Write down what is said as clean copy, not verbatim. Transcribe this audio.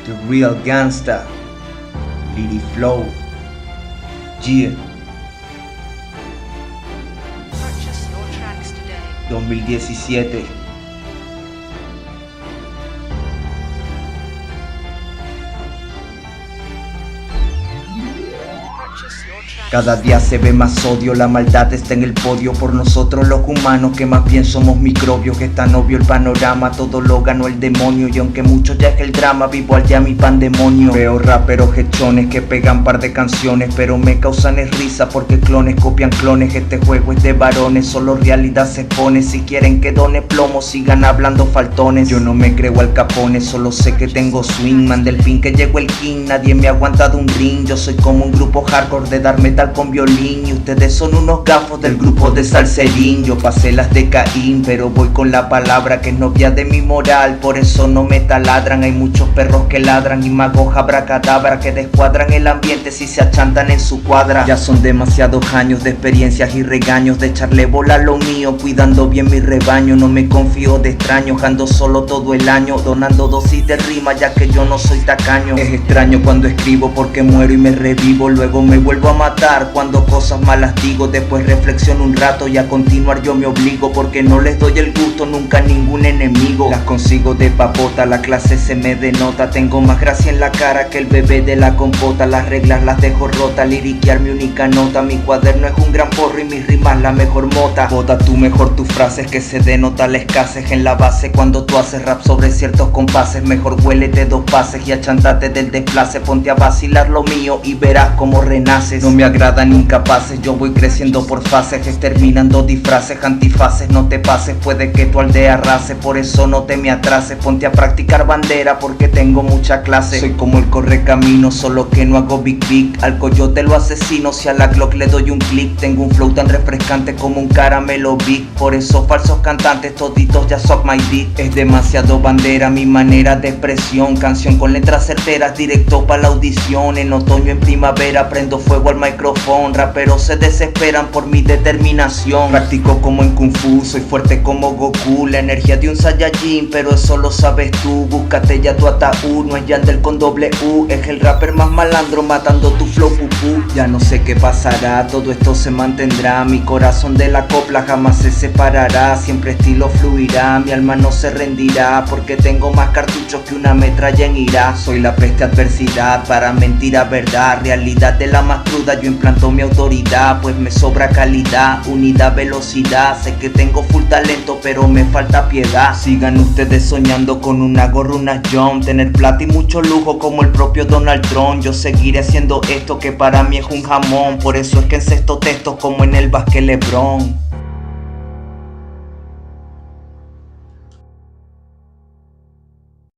The Real Gangsta, Lily Flow, yeah. Purchase your tracks today. 2017. Purchase your tracks. Cada día se ve más odio, la maldad está en el podio por nosotros los humanos, que más bien somos microbios, que es tan obvio el panorama, todo lo ganó el demonio, y aunque mucho ya es el drama, vivo al día mi pandemonio. Veo raperos hechones que pegan par de canciones, pero me causan es risa porque clones copian clones, este juego es de varones, solo realidad se expone, si quieren que done plomo sigan hablando faltones. Yo no me creo Al Capone, solo sé que tengo swing, man del fin que llegó el king, nadie me ha aguantado un ring, yo soy como un grupo hardcore de dar metal con violín, y ustedes son unos gafos del grupo de Salserín. Yo pasé las de Caín, pero voy con la palabra que es novia de mi moral, por eso no me taladran, hay muchos perros que ladran y magos abracadabra que descuadran el ambiente si se achantan en su cuadra. Ya son demasiados años de experiencias y regaños, de echarle bola a lo mío, cuidando bien mi rebaño, no me confío de extraños, ando solo todo el año, donando dosis de rima ya que yo no soy tacaño. Es extraño cuando escribo porque muero y me revivo, luego me vuelvo a matar cuando cosas malas digo, después reflexiono un rato y a continuar yo me obligo, porque no les doy el gusto nunca a ningún enemigo. Las consigo de papota, la clase se me denota, tengo más gracia en la cara que el bebé de la compota, las reglas las dejo rotas, liriquear mi única nota, mi cuaderno es un gran porro y mis rimas la mejor mota. Bota tú mejor tus frases que se denota la escasez en la base, cuando tú haces rap sobre ciertos compases, mejor huélete dos pases y achantate del desplace, ponte a vacilar lo mío y verás cómo renaces. No me agradan incapaces, yo voy creciendo por fases, exterminando disfraces, antifaces, no te pases, puede que tu aldea arrase, por eso no te me atrases, ponte a practicar bandera porque tengo mucha clase. Soy como el correcamino, solo que no hago big big, al coyote lo asesino, si a la Glock le doy un clic, tengo un flow tan refrescante como un caramelo big, por eso falsos cantantes toditos ya suck my dick. Es demasiado bandera mi manera de expresión, canción con letras certeras, directo pa' la audición, en otoño en primavera prendo fuego al micrófono, raperos se desesperan por mi determinación, practico como en Kung Fu, soy fuerte como Goku, la energía de un Saiyajin, pero eso lo sabes tú, búscate ya tu ataúd, no es Yandel con doble U, es el rapper más malandro matando tu flow pupú. Ya no sé qué pasará, todo esto se mantendrá, mi corazón de la copla jamás se separará, siempre estilo fluirá, mi alma no se rendirá, porque tengo más cartuchos que una metralla en Irak. Soy la peste adversidad, para mentira verdad, realidad de la más cruda, yo implanto mi autoridad, pues me sobra calidad, unidad, velocidad, sé que tengo full talento pero me falta piedad. Sigan ustedes soñando con una gorra, una jump, tener plata y mucho lujo como el propio Donald Trump, yo seguiré haciendo esto que para mí es un jamón, por eso es que encesto textos como en el básquet LeBron.